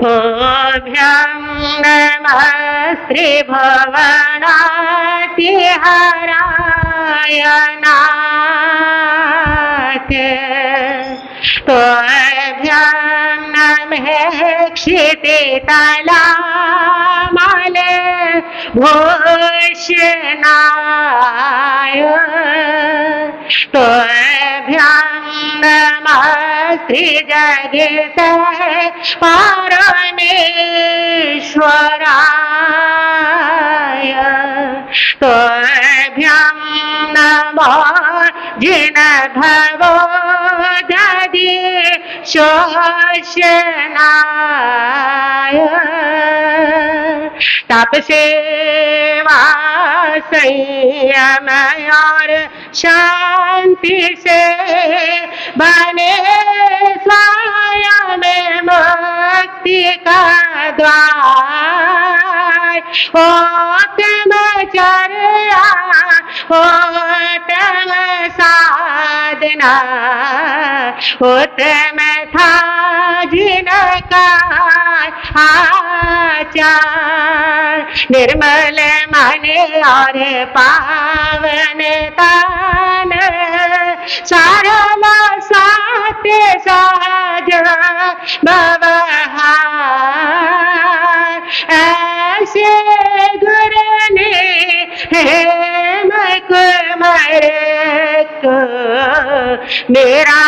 भोभ्यं नमः श्रीभुवनातिहराय नाथ। तोभ्यं नमः क्षितितलामल भूषणाय। तोभ्यं नमः श्रीजगत परमेश्वराय। तोभ्यं नमः जिनभवोदधि शोषणाय। तप सेवा संयम और शांति से बने स्वयं मुक्ति का द्वार। उत्तम चर्या उत्तम साधना उत्तम था जिनका आचार। निर्मल मन और पावन तन सरल सत्य सहज व्यवहार। ऐसे गुरु ने हेम कुमार को मेरा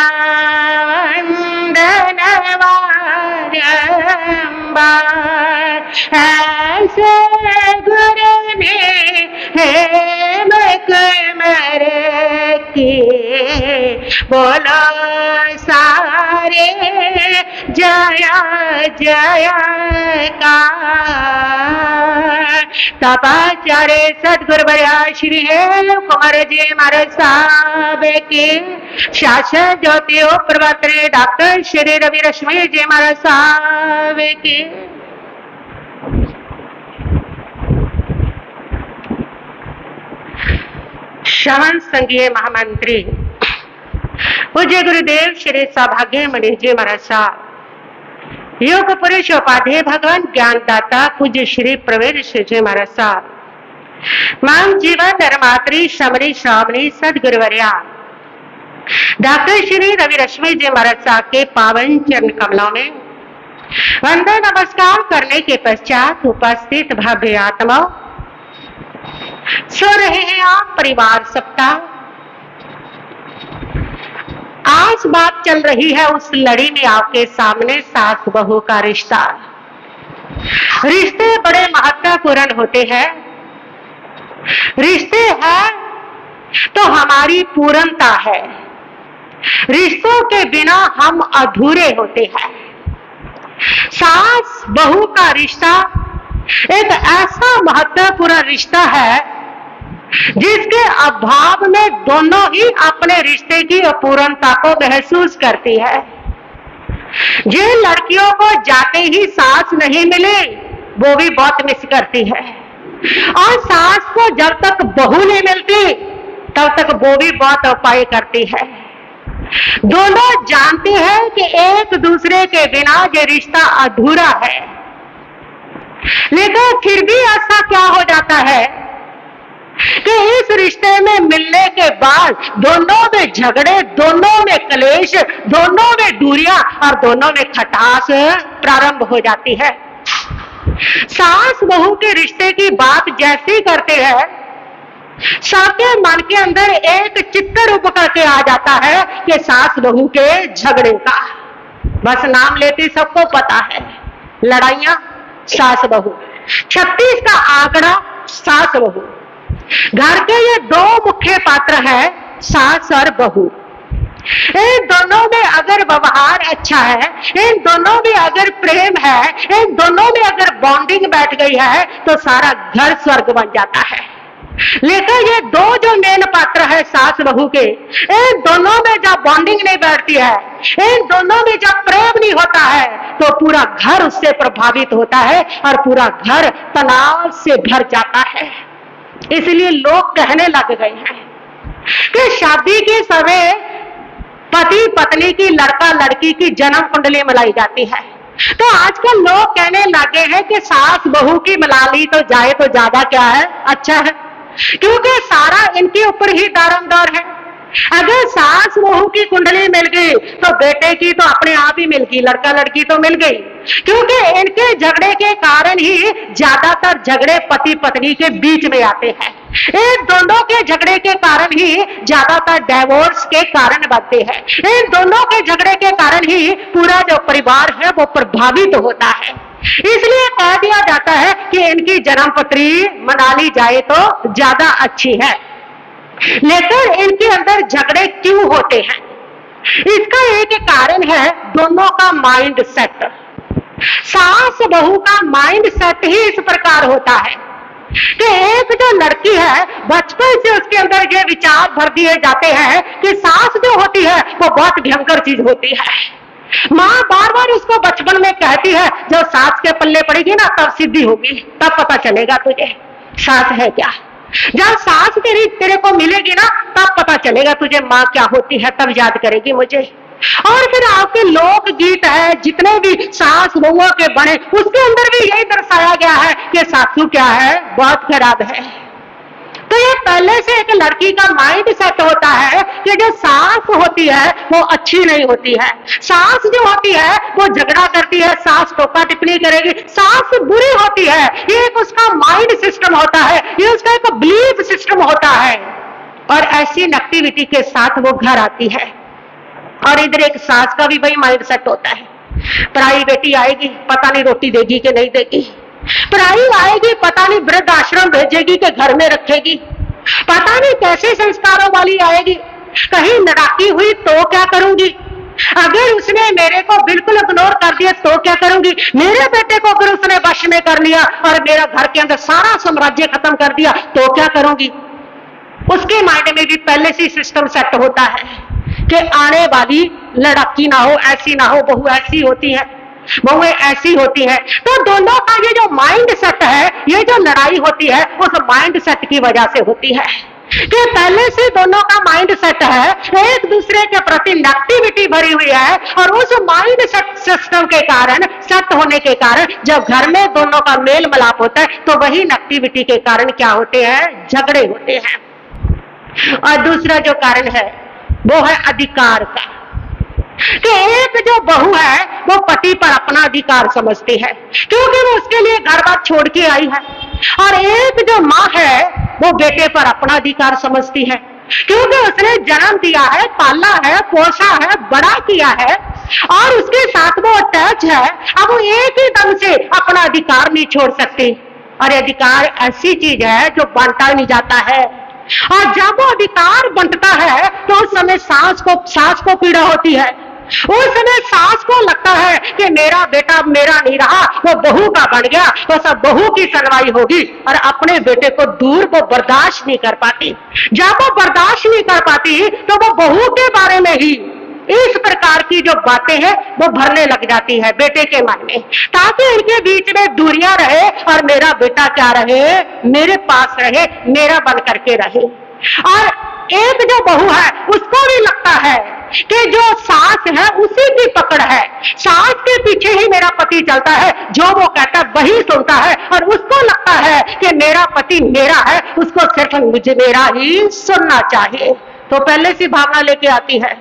वंदन बारंबार। ऐसे गुरु ने हेम कुमार की बोलो सारे जय जयकार। तपाचार्य सदगुरु वर्या श्री हेम कुमार जी महाराज साहब की शासन ज्योति प्रवर्तन डॉक्टर श्री रवि रश्मि जी महाराज साहब की श्रवण संघीय महामंत्री पूज्य गुरुदेव श्री सौभाग्य मणि जी महाराज साहब, योग पुरुष उपाध्याय भगवान ज्ञानदाता पूज्य श्री प्रवीण जी महाराज साहब, मां जीवन धर्मात्री श्रमणी श्रावणी सदगुरुवर्या डॉक्टर श्री रवि रश्मि जी महाराज साहब के पावन चरण कमलों में वंदन नमस्कार करने के पश्चात उपस्थित भव्य आत्मा सो रहे हैं आप परिवार सप्ताह। आज बात चल रही है उस लड़ी में आपके सामने सास बहू का रिश्ता। रिश्ते बड़े महत्वपूर्ण होते हैं। रिश्ते हैं तो हमारी पूर्णता है। रिश्तों के बिना हम अधूरे होते हैं। सास बहू का रिश्ता एक ऐसा महत्वपूर्ण रिश्ता है जिसके अभाव में दोनों ही अपने रिश्ते की अपूर्णता को महसूस करती है। जिन लड़कियों को जाते ही सास नहीं मिले वो भी बहुत मिस करती है, और सास को जब तक बहू नहीं मिलती तब तक वो भी बहुत उपाय करती है। दोनों जानते हैं कि एक दूसरे के बिना ये रिश्ता अधूरा है, लेकिन फिर भी ऐसा क्या हो जाता है कि इस रिश्ते में मिलने के बाद दोनों में झगड़े, दोनों में क्लेश, दोनों में दूरियां और दोनों में खटास प्रारंभ हो जाती है। सास बहू के रिश्ते की बात जैसी करते हैं सबके मन के अंदर एक चित्र रूप करके आ जाता है कि सास बहू के झगड़े का। बस नाम लेते सबको पता है, लड़ाइयां सास बहू, 36 का आंकड़ा सास बहू। घर के ये दो मुख्य पात्र हैं, सास और बहू। इन दोनों में अगर व्यवहार अच्छा है, इन दोनों में अगर प्रेम है, इन दोनों में अगर बॉन्डिंग बैठ गई है तो सारा घर स्वर्ग बन जाता है। लेकिन ये दो जो मेन पात्र है सास बहू के, इन दोनों में जब बॉन्डिंग नहीं बैठती है, इन दोनों में जब प्रेम नहीं होता है तो पूरा घर उससे प्रभावित होता है और पूरा घर तनाव से भर जाता है। इसलिए लोग कहने लग गए हैं कि शादी के समय पति पत्नी की, लड़का लड़की की जन्म कुंडली मिलाई जाती है। तो आजकल लोग कहने लगे हैं कि सास बहू की मिला ली तो जाए तो ज्यादा क्या है, अच्छा है, क्योंकि सारा इनके ऊपर ही दारोमदार है। अगर सास बहू की कुंडली मिल गई तो बेटे की तो अपने आप ही मिल गई, लड़का लड़की तो मिल गई, क्योंकि इनके झगड़े के कारण ही ज्यादातर झगड़े पति पत्नी के बीच में आते हैं। इन दोनों के झगड़े के कारण ही ज्यादातर डिवोर्स के कारण बनते हैं। इन दोनों के झगड़े के कारण ही पूरा जो परिवार है वो प्रभावित होता है। इसलिए कह दिया जाता है कि इनकी जन्मपत्री मना ली जाए तो ज्यादा अच्छी है। लेकिन इनके अंदर झगड़े क्यों होते हैं? इसका एक कारण है दोनों का माइंड सेट। सास बहू का माइंड सेट ही इस प्रकार होता है कि एक जो लड़की है बचपन से उसके अंदर ये विचार भर दिए जाते हैं कि सास जो होती है वो बहुत भयंकर चीज होती है। माँ बार बार उसको बचपन में कहती है जब सास के पल्ले पड़ेगी ना तब सिद्धि होगी, तब पता चलेगा तुझे सास है क्या। जब सास तेरे को मिलेगी ना तब पता चलेगा तुझे माँ क्या होती है, तब याद करेगी मुझे। और फिर आपके लोक गीत है जितने भी सास बहुओं के बने उसके अंदर भी यही दर्शाया गया है कि सासू क्या है, बहुत खराब है। तो ये पहले से एक लड़की का माइंड सेट होता है कि जो सास होती है वो अच्छी नहीं होती है। सास जो होती है वो झगड़ा करती है, सास टोका टिप्पणी करेगी, सास बुरी होती है। ये एक उसका माइंड सिस्टम होता है, ये उसका एक बिलीफ सिस्टम होता है। और ऐसी नेगेटिविटी के साथ वो घर आती है। और इधर एक सास का भी भाई माइंड सेट होता है, पराई बेटी आएगी पता नहीं रोटी देगी कि नहीं देगी, पराई आएगी पता नहीं वृद्ध आश्रम भेजेगी कि घर में रखेगी, पता नहीं कैसे संस्कारों वाली आएगी, कहीं नड़ाकी हुई तो क्या करूंगी, अगर उसने मेरे को बिल्कुल इग्नोर कर दिया तो क्या करूंगी, मेरे बेटे को अगर उसने वश में कर लिया और मेरा घर के अंदर सारा साम्राज्य खत्म कर दिया तो क्या करूंगी। उसके माइंड में भी पहले से सिस्टम सेट होता है कि आने वाली लड़ाकी ना हो, ऐसी ना हो, बहू ऐसी होती है, बहुएं ऐसी होती है। तो दोनों का ये जो माइंड सेट है, ये जो लड़ाई होती है उस माइंड सेट की वजह से होती है कि पहले से दोनों का माइंड सेट है, एक दूसरे के प्रति नेगेटिविटी भरी हुई है। और उस माइंड सेट सिस्टम के कारण, सेट होने के कारण जब घर में दोनों का मेल मिलाप होता है तो वही नेगेटिविटी के कारण क्या होते हैं, झगड़े होते हैं। और दूसरा जो कारण है वो है अधिकार का, कि एक जो बहू है वो पति पर अपना अधिकार समझती है क्योंकि वो उसके लिए घर बार छोड़ के आई है, और एक जो माँ है वो बेटे पर अपना अधिकार समझती है क्योंकि उसने जन्म दिया है, पाला है, पोसा है, बड़ा किया है और उसके साथ वो अटैच है। अब वो एक ही दम से अपना अधिकार नहीं छोड़ सकती। और अधिकार ऐसी चीज है जो बांटा नहीं जाता है, और जब वो अधिकार बंटता है तो उस समय सास को पीड़ा होती है। उस समय सास को लगता है कि मेरा बेटा मेरा नहीं रहा, वो बहू का बन गया, तो सब बहू की सुनवाई होगी, और अपने बेटे को दूर वो बर्दाश्त नहीं कर पाती। जब वो बर्दाश्त नहीं कर पाती तो वो बहू के बारे में ही इस प्रकार की जो बातें हैं वो भरने लग जाती है बेटे के मन में, ताकि इनके बीच में दूरियां रहे और मेरा बेटा क्या रहे, मेरे पास रहे, मेरा बन करके रहे। और एक जो बहू है उसको भी लगता है कि जो सास है उसी की पकड़ है, सास के पीछे ही मेरा पति चलता है, जो वो कहता है वही सुनता है, और उसको लगता है कि मेरा पति मेरा है, उसको सिर्फ मुझे मेरा ही सुनना चाहिए। तो पहले से भावना लेके आती है,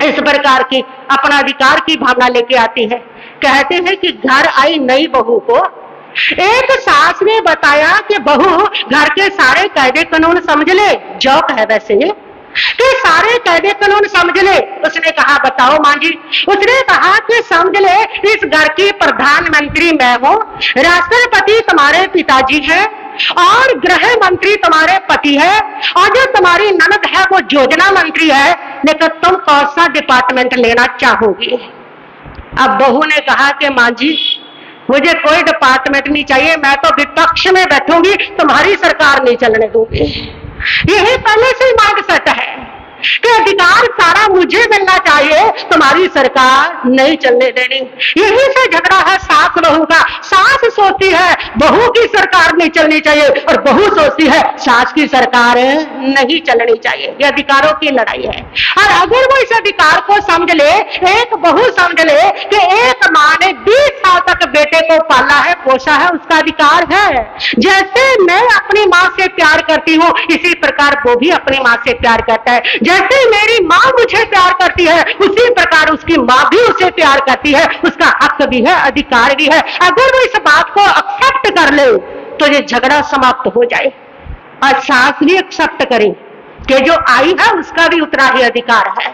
इस प्रकार की अपना अधिकार की भावना लेके आती है। कहते हैं कि घर आई नई बहू को एक सास ने बताया कि बहू घर के सारे कायदे कानून समझ ले, जौक है वैसे ये कि सारे कायदे कानून समझ ले। उसने कहा बताओ मां जी। उसने कहा कि समझ ले, इस घर की प्रधानमंत्री मैं हूँ, राष्ट्रपति तुम्हारे पिताजी हैं और गृह मंत्री तुम्हारे पति है, और जो तुम्हारी ननद है वो योजना मंत्री है, लेकिन तुम कौन सा डिपार्टमेंट लेना चाहोगी। अब बहू ने कहा कि मां जी मुझे कोई डिपार्टमेंट नहीं चाहिए, मैं तो विपक्ष में बैठूंगी, तुम्हारी सरकार नहीं चलने दूंगी। यही पहले से माइंड सेट है कि अधिकार सारा मुझे मिलना चाहिए, तुम्हारी सरकार नहीं चलने देनी। यही से झगड़ा है सास बहू का। सास सोचती है बहू की सरकार नहीं चलनी चाहिए और बहू सोचती है सास की सरकार नहीं चलनी चाहिए। ये अधिकारों की लड़ाई है। और अगर वो इस अधिकार को समझ ले, एक बहू समझ ले कि एक माँ ने 20 साल तक बेटे को पाला है, पोसा है, उसका अधिकार है। जैसे मैं अपनी माँ से प्यार करती हूँ, इसी प्रकार वो भी अपनी माँ से प्यार करता है। जैसे मेरी माँ मुझे प्यार करती है, उसी प्रकार उसकी माँ भी उसे प्यार करती है। उसका हक भी है, अधिकार भी है। अगर वो इस बात को एक्सेप्ट कर ले तो ये झगड़ा समाप्त हो जाए। और सास भी एक्सेप्ट करे कि जो आई है उसका भी उतना ही अधिकार है।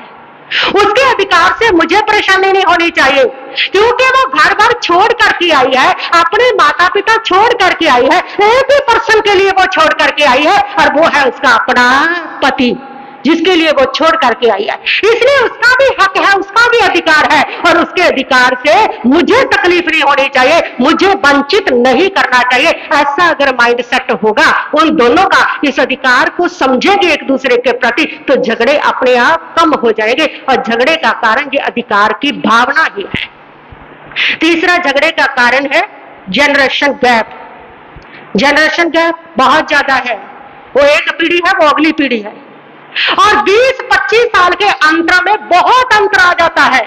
उसके अधिकार से मुझे परेशानी नहीं होनी चाहिए, क्योंकि वो घर भर छोड़ करके आई है, अपने माता पिता छोड़ करके आई है, एक ही पर्सन के लिए वो छोड़ करके आई है, और वो है उसका अपना पति, जिसके लिए वो छोड़ करके आई है। इसलिए उसका भी हक है, उसका भी अधिकार है, और उसके अधिकार से मुझे तकलीफ नहीं होनी चाहिए, मुझे वंचित नहीं करना चाहिए। ऐसा अगर माइंड सेट होगा उन दोनों का, इस अधिकार को समझेंगे एक दूसरे के प्रति, तो झगड़े अपने आप कम हो जाएंगे। और झगड़े का कारण ये अधिकार की भावना ही है। तीसरा झगड़े का कारण है जनरेशन गैप। जनरेशन गैप बहुत ज्यादा है। वो एक पीढ़ी है, वो अगली पीढ़ी है, और 20-25 साल के अंतर में बहुत अंतर आ जाता है।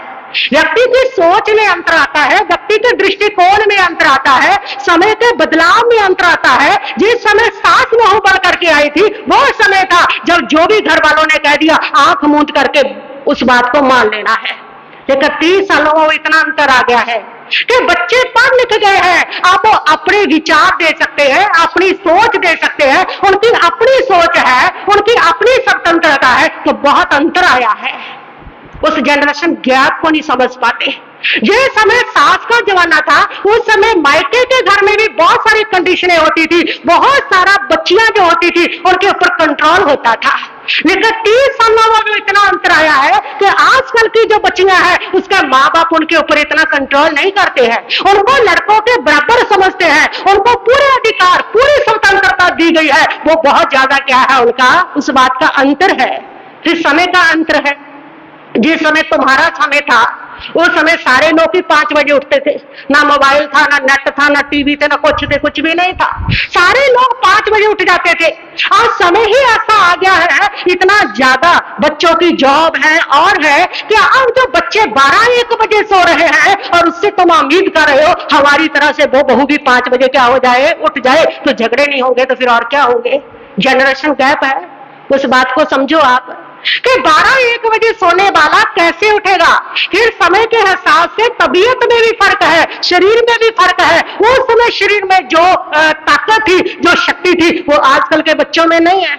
व्यक्ति की सोच में अंतर आता है, व्यक्ति के दृष्टिकोण में अंतर आता है, समय के बदलाव में अंतर आता है। जिस समय सास बहू बढ़ करके आई थी, वो समय था जब जो भी घर वालों ने कह दिया आंख मूंद करके उस बात को मान लेना है। लेकिन 30 सालों में इतना अंतर आ गया है कि बच्चे पढ़ लिख गए हैं, आप वो अपने विचार दे सकते हैं, अपनी सोच दे सकते हैं, उनकी अपनी सोच है, उनकी अपनी स्वतंत्रता है। तो बहुत अंतर आया है। उस जनरेशन गैप को नहीं समझ पाते। जिस समय सास का जमाना था, उस समय मायके के घर में भी बहुत सारी कंडीशनें होती थी, बहुत सारा बच्चियां जो होती थी उनके ऊपर कंट्रोल होता था। लेकिन 30 सालों में इतना अंतर आया है कि आजकल की जो बच्चियां हैं उसका माँ बाप उनके ऊपर इतना कंट्रोल नहीं करते हैं, उनको लड़कों के बराबर समझते हैं, उनको पूरे अधिकार, पूरी स्वतंत्रता दी गई है। वो बहुत ज्यादा क्या है उनका, उस बात का अंतर है। फिर समय का अंतर है। जिस समय तुम्हारा समय था, उस समय सारे लोग ही 5 बजे उठते थे। ना मोबाइल था, ना नेट था, ना टीवी थे, ना कुछ थे, कुछ भी नहीं था। सारे लोग 5 बजे उठ जाते थे। आज समय ही ऐसा आ गया है, इतना ज्यादा बच्चों की जॉब है और है कि अब जो बच्चे 12-1 बजे सो रहे हैं, और उससे तुम उम्मीद कर रहे हो हमारी तरह से वो बहू भी 5 बजे क्या हो जाए, उठ जाए, तो झगड़े नहीं होंगे तो फिर और क्या होंगे। जनरेशन गैप है। उस बात को समझो आप कि 12-1 बजे सोने वाला कैसे उठेगा। फिर समय के हिसाब से तबीयत में भी फर्क है, शरीर में भी फर्क है। उस समय शरीर में जो ताकत थी, जो शक्ति थी, वो आजकल के बच्चों में नहीं है।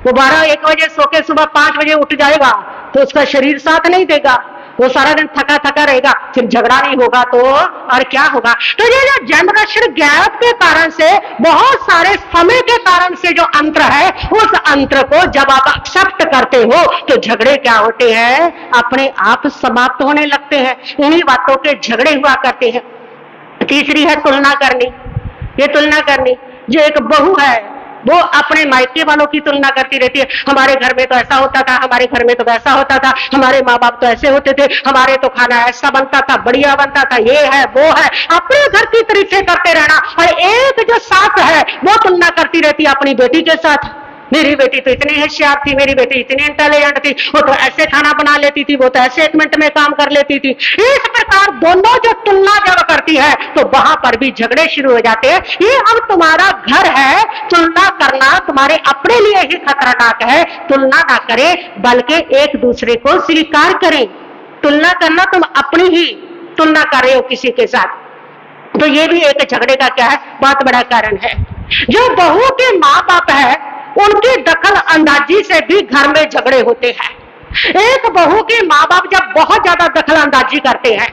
वो 12-1 बजे सो के सुबह 5 बजे उठ जाएगा तो उसका शरीर साथ नहीं देगा, वो सारा दिन थका थका रहेगा। फिर झगड़ा नहीं होगा तो और क्या होगा। तो ये जो जनरेशन गैप के कारण से, बहुत सारे समय के कारण से जो अंतर है, उस अंतर को जब आप एक्सेप्ट करते हो तो झगड़े क्या होते हैं, अपने आप समाप्त होने लगते हैं। इन्हीं बातों के झगड़े हुआ करते हैं। तीसरी है तुलना करनी। ये तुलना करनी, जो एक बहू है वो अपने मायके वालों की तुलना करती रहती है। हमारे घर में तो ऐसा होता था, हमारे घर में तो वैसा होता था, हमारे माँ बाप तो ऐसे होते थे, हमारे तो खाना ऐसा बनता था, बढ़िया बनता था, ये है वो है। अपने घर की तारीफें करते रहना। और एक जो सास है वो तुलना करती रहती है अपनी बेटी के साथ। मेरी बेटी तो इतनी होशियार थी, मेरी बेटी इतनी इंटेलिजेंट थी, वो तो ऐसे खाना बना लेती थी, वो तो ऐसे 1 मिनट में काम कर लेती थी। इस प्रकार दोनों जो तुलना जब करती है तो वहां पर भी झगड़े शुरू हो जाते हैं। ये अब तुम्हारा घर है, तुलना करना तुम्हारे अपने लिए ही खतरनाक है। तुलना ना करें, बल्कि एक दूसरे को स्वीकार करें। तुलना करना, तुम अपनी ही तुलना कर रहे हो किसी के साथ, तो ये भी एक झगड़े का क्या है, बहुत बड़ा कारण है। जो बहू के माँ बाप है उनकी दखल अंदाजी से भी घर में झगड़े होते हैं। एक बहू के माँ बाप जब बहुत ज्यादा दखल अंदाजी करते हैं,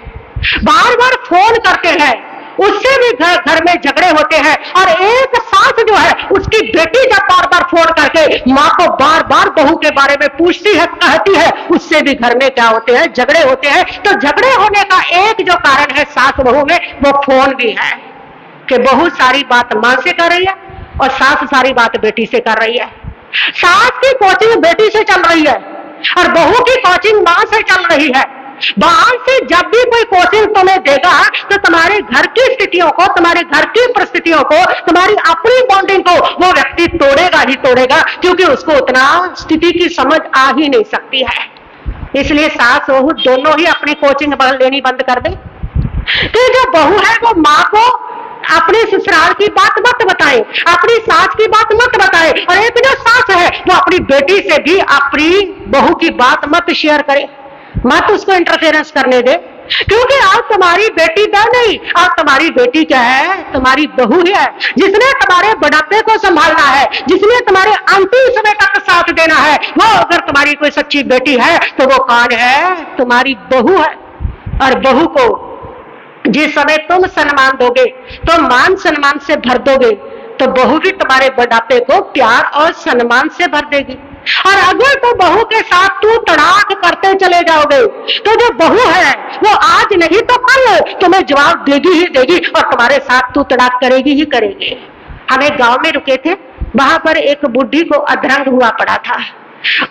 बार बार फोन करते हैं, उससे भी घर में झगड़े होते हैं। और एक सास जो है, उसकी बेटी जब बार बार फोन करके माँ को बार बार बहू के बारे में पूछती है, कहती है, उससे भी घर में क्या होते हैं, झगड़े होते हैं। तो झगड़े होने का एक जो कारण है सास बहू में, वो फोन भी है कि बहू सारी बात माँ से कर रही है और सास सारी बात बेटी से कर रही है। सास की कोचिंग बेटी से चल रही है, और बहू की कोचिंग मां से चल रही है। बाहर से जब भी कोई कोचिंग तुम्हें देगा तो तुम्हारे घर की स्थितियों को, तुम्हारे घर की परिस्थितियों को, तुम्हारी अपनी बॉन्डिंग को वो व्यक्ति तोड़ेगा ही तोड़ेगा, क्योंकि उसको उतना स्थिति की समझ आ ही नहीं सकती है। इसलिए सास बहू दोनों ही अपनी कोचिंग लेनी बंद कर दे। तो जो बहू है वो माँ को अपने ससुराल की बात मत बताए, अपनी सास की बात मत बताए, और एक जो सास है वो अपनी बेटी से भी अपनी बहू की बात मत शेयर करे, मत उसको इंटरफेरेंस करने दे, क्योंकि आज तुम्हारी बेटी बहन नहीं, आज तुम्हारी बेटी क्या है, तुम्हारी बहू है, जिसने तुम्हारे बुढ़ापे को संभालना है, जिसने तुम्हारे अंतिम समय तक साथ देना है। वो अगर तुम्हारी कोई सच्ची बेटी है तो वो कौन है, तुम्हारी बहू है। और बहू को जिस समय तुम सम्मान दोगे, तो मान सम्मान से भर दोगे, तो बहू भी तुम्हारे बुढ़ापे को प्यार और सम्मान से भर देगी। और अगर तो बहू के साथ तू तड़ाक करते चले जाओगे तो जो बहू है वो आज नहीं तो कल तुम्हें जवाब देगी ही देगी, और तुम्हारे साथ तू तड़ाक करेगी ही करेगी। हम एक गांव में रुके थे, वहां पर एक बुढ़ी को अधरंग हुआ पड़ा था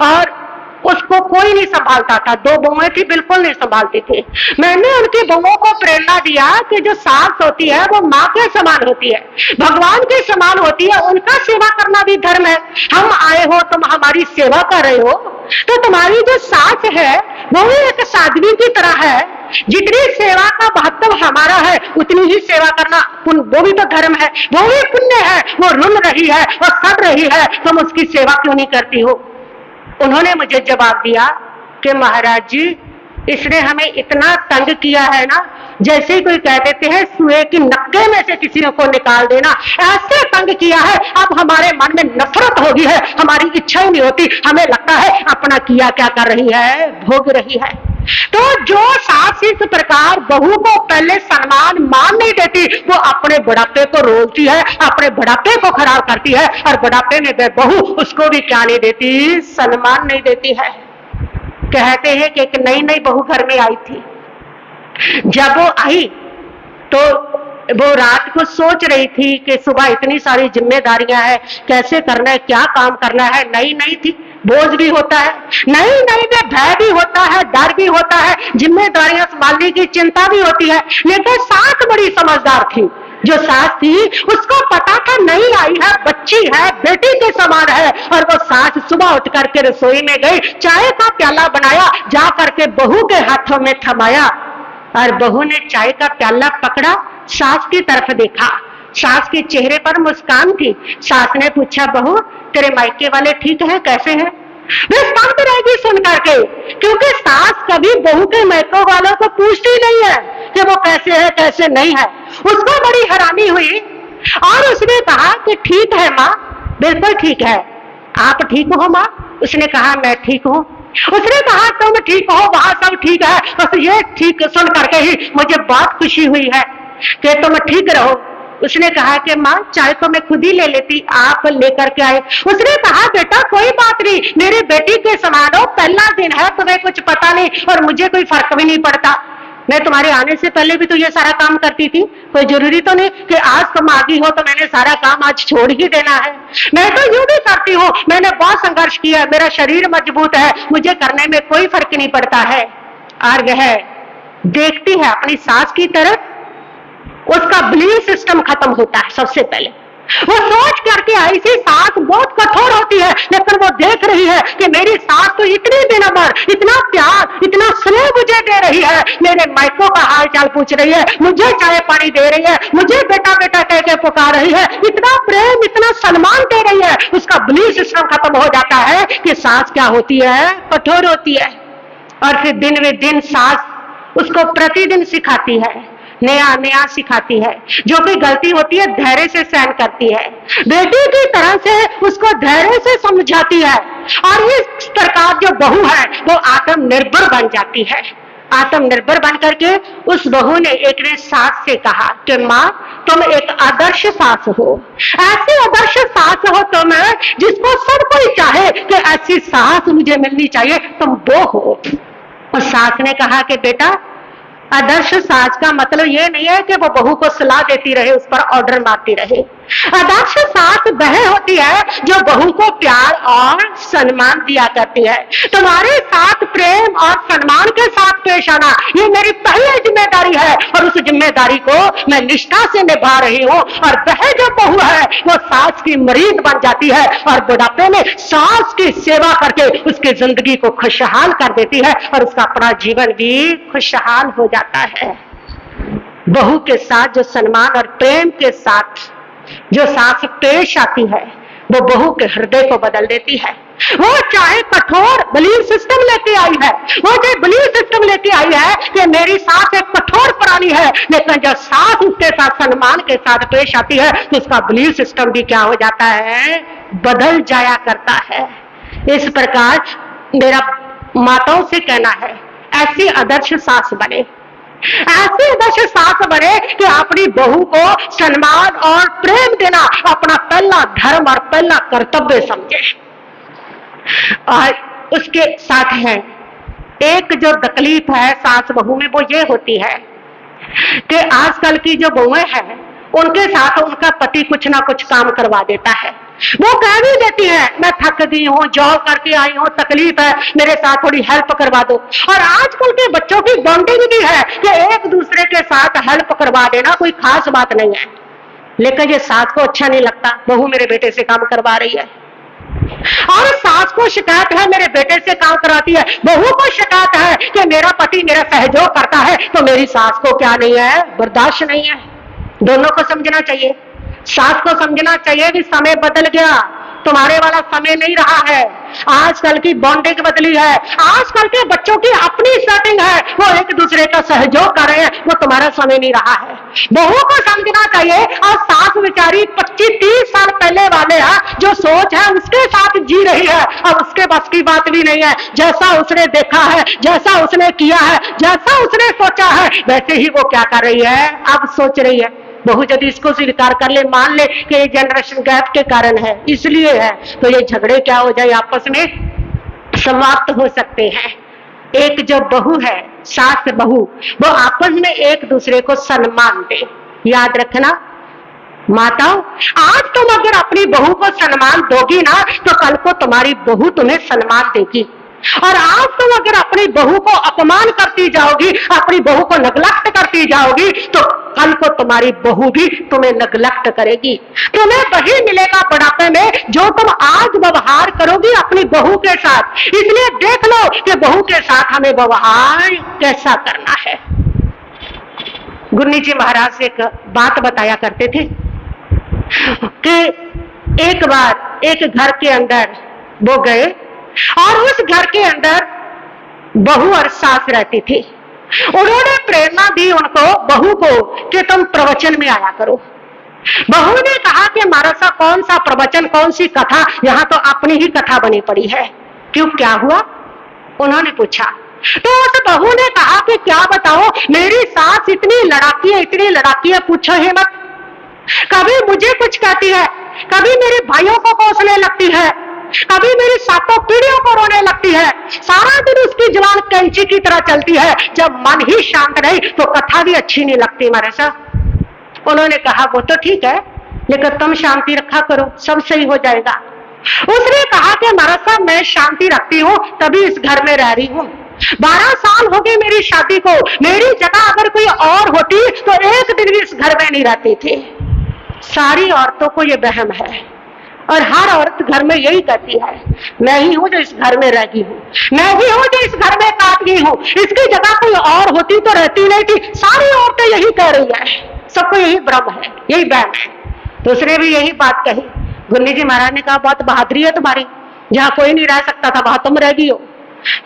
और उसको कोई नहीं संभालता था। 2 बहुएं थी, बिल्कुल नहीं संभालती थी। मैंने उनकी बहुओं को प्रेरणा दिया कि जो सास होती है वो माँ के समान होती है, भगवान के समान होती है, उनका सेवा करना भी धर्म है। हम आए हो, तुम हमारी सेवा कर रहे हो, तो तुम्हारी जो सास है वो भी एक साध्वी की तरह है। जितनी सेवा का महत्व हमारा है उतनी ही सेवा करना वो भी तो धर्म है, वो भी पुण्य है। वो रुल रही है, वो सड़ रही है, तुम उसकी सेवा क्यों नहीं करती हो? उन्होंने मुझे जवाब दिया कि महाराज जी, इसने हमें इतना तंग किया है ना, जैसे ही कोई कह देते हैं सुए की नक्के में से किसी को निकाल देना, ऐसे तंग किया है, अब हमारे मन में नफरत हो गई है, हमारी इच्छा ही नहीं होती, हमें लगता है अपना किया क्या कर रही है, भोग रही है। तो जो सास इस प्रकार बहू को पहले सम्मान मान नहीं देती, वो अपने बुढ़ापे को रोकती है, अपने बुढ़ापे को खराब करती है, और बुढ़ापे में बहू उसको भी क्या नहीं देती, सम्मान नहीं देती है। कहते हैं कि एक नई नई बहू घर में आई थी। जब वो आई तो वो रात को सोच रही थी कि सुबह इतनी सारी जिम्मेदारियां हैं, कैसे करना है, क्या काम करना है। नई नई थी, बोझ भी होता है, नई नई में भय भी होता है, डर भी होता है, जिम्मेदारियां संभालने की चिंता भी होती है। लेकिन सास बड़ी समझदार थी। जो सास थी उसको पता था नई आई है, बच्ची है, बेटी के समान है, और वो सास सुबह उठ करके रसोई में गई, चाय का प्याला बनाया, जा करके बहू के हाथों में थमाया, और बहू ने चाय का प्याला पकड़ा, सास की तरफ देखा, सास के चेहरे पर मुस्कान थी। सास ने पूछा, बहू तेरे मायके वाले ठीक है, कैसे हैं? वे शांत रहेगी सुन करके, क्योंकि सास कभी बहू के मायके वालों को पूछती नहीं है कि वो कैसे है कैसे नहीं है। उसको बड़ी हैरानी हुई और उसने कहा कि ठीक है माँ, बिल्कुल ठीक है, आप ठीक हो माँ? उसने कहा मैं ठीक हूँ। उसने कहा तुम ठीक हो, वहां सब ठीक है, बस ये ठीक सुन करके ही मुझे बहुत खुशी हुई है कि तुम ठीक रहो। उसने कहा कि माँ चाय तो मैं खुद ही ले लेती, आप लेकर के आए। उसने कहा बेटा कोई बात नहीं, मेरी बेटी के समान हो, पहला दिन है, तुम्हें कुछ पता नहीं और मुझे कोई फर्क भी नहीं पड़ता। मैं तुम्हारे आने से पहले भी तो ये सारा काम करती थी, कोई जरूरी तो नहीं कि आज तुम आ गई हो तो मैंने सारा काम आज छोड़ ही देना है। मैं तो यूं भी करती हूँ, मैंने बहुत संघर्ष किया, मेरा शरीर मजबूत है, मुझे करने में कोई फर्क नहीं पड़ता है। और वह देखती है अपनी सास की तरफ, उसका बिलीफ सिस्टम खत्म होता है। सबसे पहले वो सोच करके आई थी सास बहुत कठोर होती है, लेकिन वो देख रही है कि मेरी सास तो इतने दिन भर इतना प्यार इतना स्नेह मुझे दे रही है, मेरे मायकों का हाल चाल पूछ रही है, मुझे चाय पानी दे रही है, मुझे बेटा बेटा कह के पुकार रही है, इतना प्रेम इतना सम्मान दे रही है। उसका बिलीफ सिस्टम खत्म हो जाता है कि सास क्या होती है, कठोर होती है। और फिर दिन वे दिन सास उसको प्रतिदिन सिखाती है, नया नया सिखाती है, जो कोई गलती होती है धैर्य से सहन करती है, बेटी की तरह से उसको धैर्य से समझाती है। और इस प्रकार जो बहू है वो आत्मनिर्भर बन जाती है। आत्मनिर्भर बन करके उस बहू ने एक ने सास से कहा कि माँ तुम एक आदर्श सास हो, ऐसी आदर्श सास हो तुम जिसको सब कोई चाहे कि ऐसी सास मुझे मिलनी चाहिए, तुम वो हो। उस सास ने कहा कि बेटा आदर्श सास का मतलब ये नहीं है कि वो बहू को सलाह देती रहे, उस पर ऑर्डर मारती रहे। आदर्श सास वह होती है जो बहू को प्यार और सम्मान दिया करती है। तुम्हारे साथ प्रेम और सम्मान के साथ पेश आना ये मेरी पहली जिम्मेदारी है और उस जिम्मेदारी को मैं निष्ठा से निभा रही हूँ। और वह जो बहू है वो सास की मरीद बन जाती है और बुढ़ापे में सास की सेवा करके उसकी जिंदगी को खुशहाल कर देती है और उसका अपना जीवन भी खुशहाल हो जाता है। बहू के साथ जो सम्मान और प्रेम के साथ जो सास पेश आती है वो बहू के हृदय को बदल देती है। वो चाहे कठोर बिलीफ सिस्टम लेके आई है, वो चाहे बिलीफ सिस्टम लेके आई है कि मेरी सास एक कठोर प्राणी है, लेकिन जब सास उसके साथ सम्मान के साथ पेश आती है तो उसका बिलीफ सिस्टम भी क्या हो जाता है, बदल जाया करता है। इस प्रकार मेरा माताओं से कहना है, ऐसी आदर्श सास बने, ऐसी आदर्श सास बने कि अपनी बहू को सम्मान और प्रेम देना अपना पहला धर्म और पहला कर्तव्य समझे। और उसके साथ है एक जो तकलीफ है सास बहू में वो ये होती है कि आजकल की जो बहुएं हैं उनके साथ उनका पति कुछ ना कुछ काम करवा देता है। वो कह भी देती है मैं थक गई हूँ, जॉब करके आई हूँ, तकलीफ है, मेरे साथ थोड़ी हेल्प करवा दो। और आजकल के बच्चों की बॉन्डिंग भी है कि एक दूसरे के साथ हेल्प करवा देना कोई खास बात नहीं है, लेकिन ये सास को अच्छा नहीं लगता बहू मेरे बेटे से काम करवा रही है। और सास को शिकायत है मेरे बेटे से काम कराती है, बहू को शिकायत है कि मेरा पति मेरा सहयोग करता है तो मेरी सास को क्या नहीं है, बर्दाश्त नहीं है। दोनों को समझना चाहिए। सास को समझना चाहिए कि समय बदल गया, तुम्हारे वाला समय नहीं रहा है, आजकल की बॉन्डिंग बदली है, आजकल के बच्चों की अपनी सेटिंग है, वो एक दूसरे का सहयोग कर रहे हैं, वो तुम्हारा समय नहीं रहा है। बहू को समझना चाहिए। और सास बेचारी 25-30 साल पहले वाले हैं जो सोच है उसके साथ जी रही है, अब उसके बस की बात भी नहीं है। जैसा उसने देखा है, जैसा उसने किया है, जैसा उसने सोचा है वैसे ही वो क्या कर रही है, अब सोच रही है। बहू यदि इसको स्वीकार कर ले, मान ले कि ये जनरेशन गैप के कारण है, इसलिए है, तो ये झगड़े क्या हो जाए आपस में समाप्त हो सकते हैं। एक जो बहू है, सास बहू, वो आपस में एक दूसरे को सम्मान दे। याद रखना माताओं, आज तुम अगर अपनी बहू को सम्मान दोगी ना तो कल को तुम्हारी बहू तुम्हें सम्मान देगी। और आज तुम अगर अपनी बहू को अपमान करती जाओगी, अपनी बहू को नेग्लेक्ट करती जाओगी तो कल को तुम्हारी बहू भी तुम्हें नेग्लेक्ट करेगी। तुम्हें वही मिलेगा बुढ़ापे में जो तुम आज व्यवहार करोगी अपनी बहू के साथ। इसलिए देख लो कि बहू के साथ हमें व्यवहार कैसा करना है। गुरनी जी महाराज एक बात बताया करते थे कि एक बार एक घर के अंदर वो गए और उस घर के अंदर बहू और सास रहती थी। उन्होंने प्रेरणा दी उनको, बहू को, कि तुम प्रवचन में आया करो। बहू ने कहा कि हमारा सा कौन सा प्रवचन, कौन सी कथा, यहाँ तो अपनी ही कथा बनी पड़ी है। क्यों, क्या हुआ, उन्होंने पूछा। तो उस बहू ने कहा कि क्या बताओ, मेरी सास इतनी लड़ाकी है, पूछो ही मत। कभी मुझे कुछ कहती है, कभी मेरे भाइयों को कोसने लगती है, कभी मेरी सातों पीढ़ियों को रोने लगती है। सारा दिन उसकी जुबान कैंची की तरह चलती है। जब मन ही शांत नहीं तो कथा भी अच्छी नहीं लगती हमारे साथ। उन्होंने कहा वो तो ठीक है, लेकिन तुम शांति रखा करो, सब सही हो जाएगा। उसने कहा कि हमारा साहब मैं शांति रखती हूँ तभी इस घर में रह रही हूँ। 12 साल हो गए मेरी शादी को, मेरी जगह अगर कोई और होती तो एक दिन भी इस घर में नहीं रहती थी। सारी औरतों को ये वहम है और हर औरत घर में यही कहती है, मैं ही हूं जो इस घर में रह गई हूं, मैं ही हूं जो इस घर में काट गई हूं, इसकी जगह कोई और होती तो रहती नहीं थी। सारी औरतें यही कह रही है, सबको यही भ्रम है, यही वहम है। तो उसने भी यही बात कही। गुरनी जी महाराज ने कहा बहुत बहादुरी है तुम्हारी, जहां कोई नहीं रह सकता था वहां तुम रह गई हो,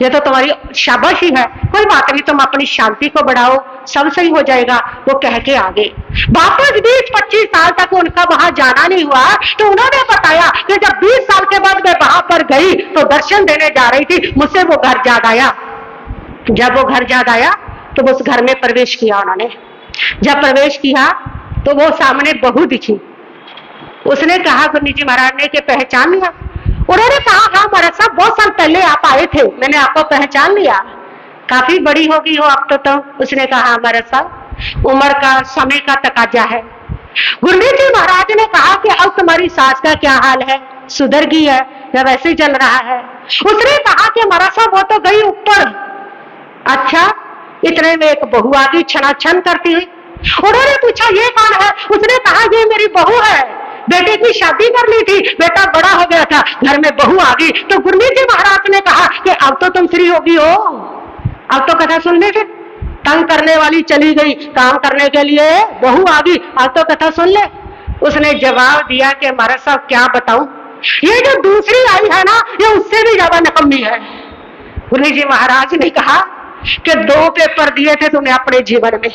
ये तो तुम्हारी शाबाशी है। कोई बात नहीं, तुम अपनी शांति को बढ़ाओ, सब सही हो जाएगा। वो कह के आगे वापस 20-25 साल तक उनका वहां जाना नहीं हुआ। तो उन्होंने बताया कि जब 20 साल के बाद मैं वहां पर गई तो दर्शन देने जा रही थी, मुझसे वो घर याद आया। जब वो घर याद आया तो उस घर में प्रवेश किया उन्होंने। जब प्रवेश किया तो वो सामने बहू दिखी। उसने कहा गुरनी जी महाराज ने कि पहचान लिया? उन्होंने कहा हाँ महाराज साहब, बहुत साल पहले आप आए थे, मैंने आपको पहचान लिया, काफी बड़ी होगी हो अब तो। उसने कहा महाराज साहब, उम्र का, समय का तकाजा है, गुरमीत जी महाराज ने कहा कि अब तुम्हारी सास का क्या हाल है, सुधर गई है या वैसे ही चल रहा है? उसने कहा कि हमारा सब वो तो गई ऊपर। अच्छा, इतने में एक बहू आ गई छनाछन करती हुई। उन्होंने पूछा ये कौन है? उसने कहा ये मेरी बहू है, बेटे की शादी कर ली थी, बेटा बड़ा हो गया था, घर में बहू आ गई। तो गुरमीत जी महाराज ने कहा कि अब तो तुम फ्री होगी हो, अब तो कथा सुनने से तंग करने वाली चली गई, काम करने के लिए बहू आ गई, अब तो कथा सुन ले। उसने जवाब दिया कि महाराज साहब क्या बताऊं, ये जो दूसरी आई है ना, ये उससे भी ज्यादा नकम्मी है। गुरु जी महाराज ने कहा कि 2 पेपर दिए थे तूने अपने जीवन में,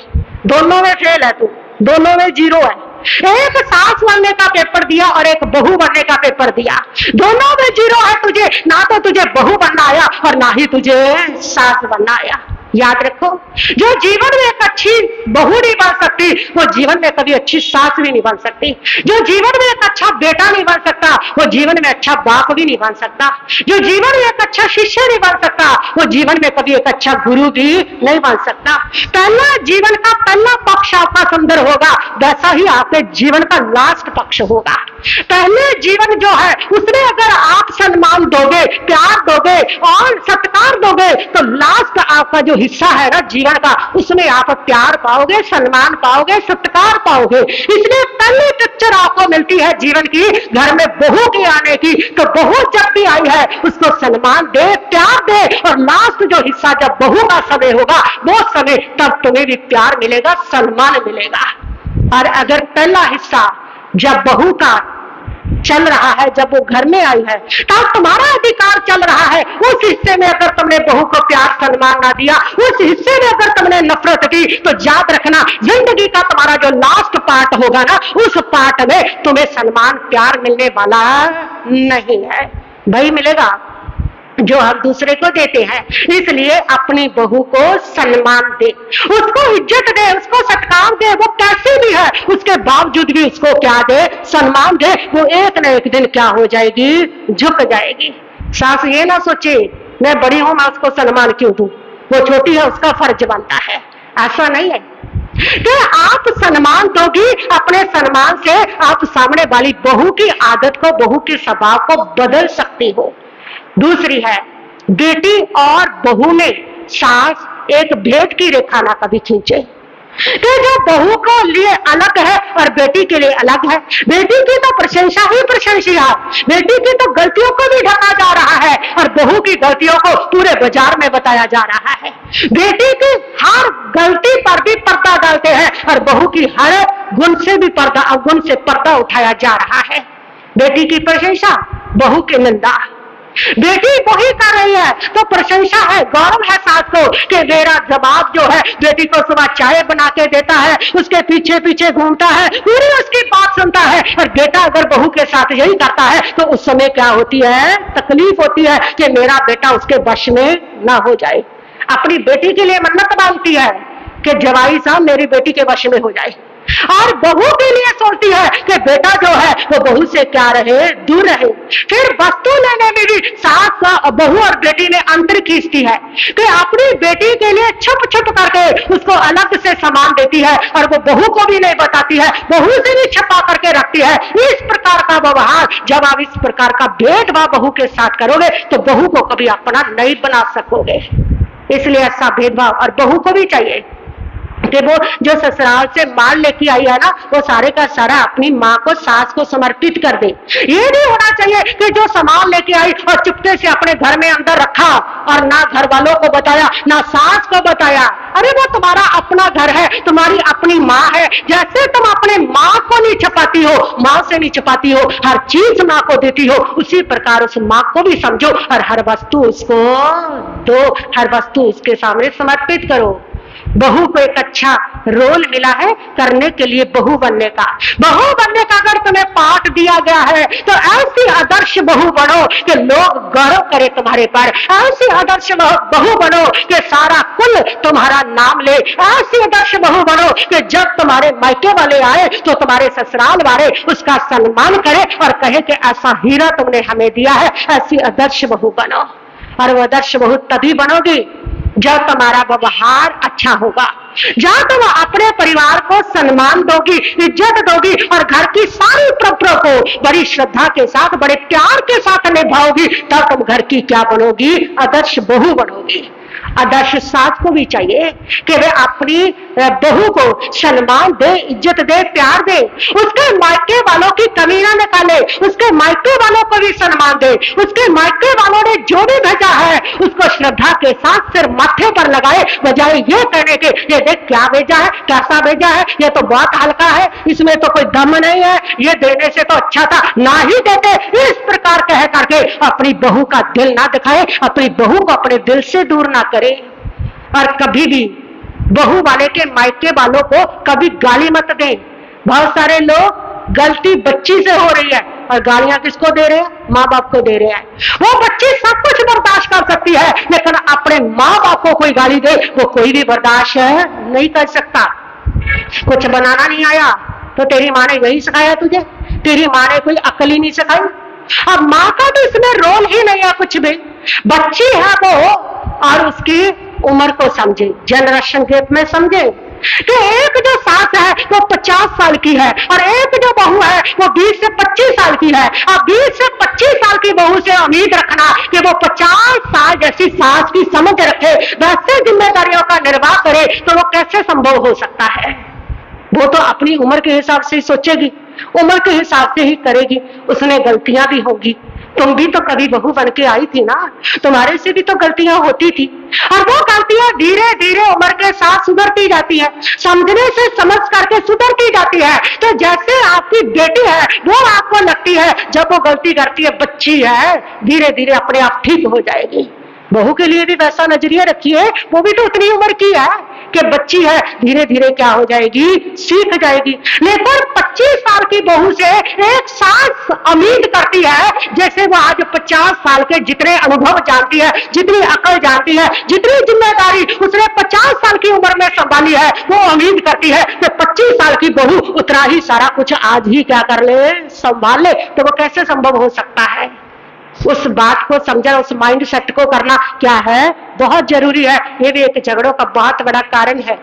दोनों में फेल है तू, दोनों में 0 है। एक सास बनने का पेपर दिया और एक बहू बनने का पेपर दिया, दोनों में 0 है तुझे। ना तो तुझे बहू बनना आया और ना ही तुझे सास बनना आया। याद रखो, जो जीवन में एक अच्छी बहू नहीं बन सकती, वो जीवन में कभी अच्छी सास भी नहीं बन सकती। जो जीवन में एक अच्छा बेटा नहीं बन सकता, वो जीवन में अच्छा बाप भी नहीं बन सकता। जो जीवन में एक अच्छा शिष्य नहीं बन सकता, वो जीवन में कभी एक अच्छा गुरु भी नहीं बन सकता। पहला जीवन का पहला पक्ष आपका सुंदर होगा, वैसा ही आपके जीवन का लास्ट पक्ष होगा। पहले जीवन जो है उसमें अगर आप सम्मान दोगे, प्यार दोगे और सत्कार दोगे, तो लास्ट आपका जो हिस्सा है ना जीवन का, उसमें आप प्यार पाओगे, सम्मान पाओगे, सत्कार पाओगे। इसलिए पहली पिक्चर आपको मिलती है जीवन की, घर में बहू की आने की। तो बहू जब भी आई है उसको सम्मान दे, प्यार दे, और लास्ट जो हिस्सा जब बहू का समय होगा, वो समय तब तुम्हें भी प्यार मिलेगा, सम्मान मिलेगा। और अगर पहला हिस्सा जब बहू का चल रहा है, जब वो घर में आई है, तब तुम्हारा अधिकार चल रहा है, उस हिस्से में अगर तुमने बहू को प्यार सम्मान ना दिया, उस हिस्से में अगर तुमने नफरत की, तो याद रखना जिंदगी का तुम्हारा जो लास्ट पार्ट होगा ना, उस पार्ट में तुम्हें सम्मान प्यार मिलने वाला नहीं है। भाई मिलेगा जो हम दूसरे को देते हैं। इसलिए अपनी बहू को सम्मान दे, उसको इज्जत दे, उसको सत्कार दे, वो कैसी भी है उसके बावजूद भी उसको क्या दे, सम्मान दे। वो एक न एक दिन क्या हो जाएगी, झुक जाएगी। सास ये ना सोचे मैं बड़ी हूं, मैं उसको सम्मान क्यों दूं, वो छोटी है, उसका फर्ज बनता है। ऐसा नहीं है कि आप सम्मान दोगी, अपने सम्मान से आप सामने वाली बहू की आदत को, बहू के स्वभाव को बदल सकती हो। दूसरी है, बेटी और बहू में सास एक भेद की रेखा ना कभी खींचे, कि जो बहू को लिए अलग है और बेटी के लिए अलग है। बेटी की तो प्रशंसा ही प्रशंसा, बेटी की तो गलतियों को भी ढका जा रहा है और बहू की गलतियों को पूरे बाजार में बताया जा रहा है। बेटी की हर गलती पर भी पर्दा डालते हैं और बहू की हर गुण से भी गुण से पर्दा उठाया जा रहा है। बेटी की प्रशंसा, बहू की निंदा। बेटी वही कर रही है तो प्रशंसा है, गौरव है सास को कि मेरा जवाब जो है, बेटी को सुबह चाय बना के देता है, उसके पीछे पीछे घूमता है, पूरी उसकी बात सुनता है। और बेटा अगर बहू के साथ यही करता है तो उस समय क्या होती है, तकलीफ होती है कि मेरा बेटा उसके वश में ना हो जाए। अपनी बेटी के लिए मन्नत मांगती है कि जवाई साहब मेरी बेटी के वश में हो जाए, और बहू के लिए सोचती है कि बेटा जो है वो बहू से क्या रहे, दूर रहे। फिर वस्तु लेने में भी सास बहू और बेटी ने अंतर खींचती है कि अपनी बेटी के लिए छुप छुप करके उसको अलग से सामान देती है और वो बहू को भी नहीं बताती है, बहू से भी छुपा करके रखती है। इस प्रकार का व्यवहार, जब आप इस प्रकार का भेदभाव बहू के साथ करोगे तो बहू को कभी अपना नहीं बना सकोगे। इसलिए ऐसा भेदभाव और बहू को भी चाहिए कि वो जो ससुराल से माल लेके आई है ना, वो सारे का सारा अपनी माँ को, सास को समर्पित कर दे। ये नहीं होना चाहिए कि जो सामान लेके आई और चुपके से अपने घर में अंदर रखा और ना घर वालों को बताया, ना सास को बताया। अरे वो तुम्हारा अपना घर है, तुम्हारी अपनी माँ है। जैसे तुम अपने माँ को नहीं छुपाती हो, माँ से नहीं छुपाती हो, हर चीज माँ को देती हो, उसी प्रकार उस माँ को भी समझो और हर वस्तु उसको दो, हर वस्तु उसके सामने समर्पित करो। बहू को एक अच्छा रोल मिला है करने के लिए, बहू बनने का। बहू बनने का अगर तुम्हें पाठ दिया गया है तो ऐसी आदर्श बहू बनो कि लोग गौरव करे तुम्हारे पर। ऐसी आदर्श बहू बनो कि सारा कुल तुम्हारा नाम ले। ऐसी आदर्श बहू बनो कि जब तुम्हारे मायके वाले आए तो तुम्हारे ससुराल वाले उसका सम्मान करे और कहे कि ऐसा हीरा तुमने हमें दिया है। ऐसी आदर्श बहू बनो। और वो आदर्श बहू तभी बनोगी जब तुम्हारा व्यवहार अच्छा होगा, जब तुम अपने परिवार को सम्मान दोगी, इज्जत दोगी और घर की सारी परंपराओं को बड़ी श्रद्धा के साथ, बड़े प्यार के साथ निभाओगी, तब तुम घर की क्या बनोगी? आदर्श बहू बनोगी। आदर्श सास को भी चाहिए कि वे अपनी बहू को सम्मान दे, इज्जत दे, प्यार दे, उसके मायके वालों की कमी ना निकाले, उसके मायके वालों को भी सम्मान दे, उसके मायके वालों ने जो भी भेजा है उसको श्रद्धा के साथ सिर माथे पर लगाए, बजाय ये कहने के ये देख क्या भेजा है, कैसा भेजा है, ये तो बहुत हल्का है, इसमें तो कोई दम नहीं है, ये देने से तो अच्छा था ना ही देते। इस प्रकार कह करके अपनी बहू का दिल ना दिखाए, अपनी बहू को अपने दिल से दूर ना करे। और कभी भी बहू वाले के मायके वालों को कभी गाली मत दें। बहुत सारे लोग गलती बच्ची से हो रही है और गालियां किसको दे रहे हैं? माँ बाप को दे रहे हैं। वो बच्ची सब कुछ बर्दाश्त कर सकती है, लेकिन अपने माँ बाप को कोई गाली दे वो कोई भी बर्दाश्त नहीं कर सकता। कुछ बनाना नहीं आया तो तेरी माँ ने यही सिखाया तुझे, तेरी माँ ने कोई अकल ही नहीं सिखाई। अब माँ का तो इसमें रोल ही नहीं है कुछ भी। बच्ची है वो और उसकी उम्र को समझे, जनरेशन गैप में समझे कि एक जो सास है वो 50 साल की है और एक जो बहू है वो 20 से 25 साल की है। अब 20 से 25 साल की बहू से उम्मीद रखना कि वो 50 साल जैसी सास की समझ रखे, वैसे जिम्मेदारियों का निर्वाह करे, तो वो कैसे संभव हो सकता है? वो तो अपनी उम्र के हिसाब से ही सोचेगी, उम्र के हिसाब से ही करेगी, उसने गलतियां भी होगी। तुम भी तो कभी बहू बन के आई थी ना, तुम्हारे से भी तो गलतियां होती थी और वो गलतियां धीरे धीरे उम्र के साथ सुधरती जाती है, समझने से समझ करके सुधरती जाती है। तो जैसे आपकी बेटी है वो आपको लगती है जब वो गलती करती है बच्ची है, धीरे धीरे अपने आप ठीक हो जाएगी। बहू के लिए भी वैसा नजरिया रखिए, वो भी तो उतनी उम्र की है कि बच्ची है, धीरे धीरे क्या हो जाएगी? सीख जाएगी। लेकिन 25 साल की बहू से एक सास उम्मीद करती है जैसे वो आज 50 साल के जितने अनुभव जानती है, जितनी अकल जानती है, जितनी जिम्मेदारी उसने 50 साल की उम्र में संभाली है, वो उम्मीद करती है कि 25 साल की बहू उतना ही सारा कुछ आज ही क्या कर ले, संभाल ले। तो वो कैसे संभव हो सकता है? उस बात को समझना, उस माइंड सेट को करना क्या है, बहुत जरूरी है। ये भी एक झगड़ों का बहुत बड़ा कारण है।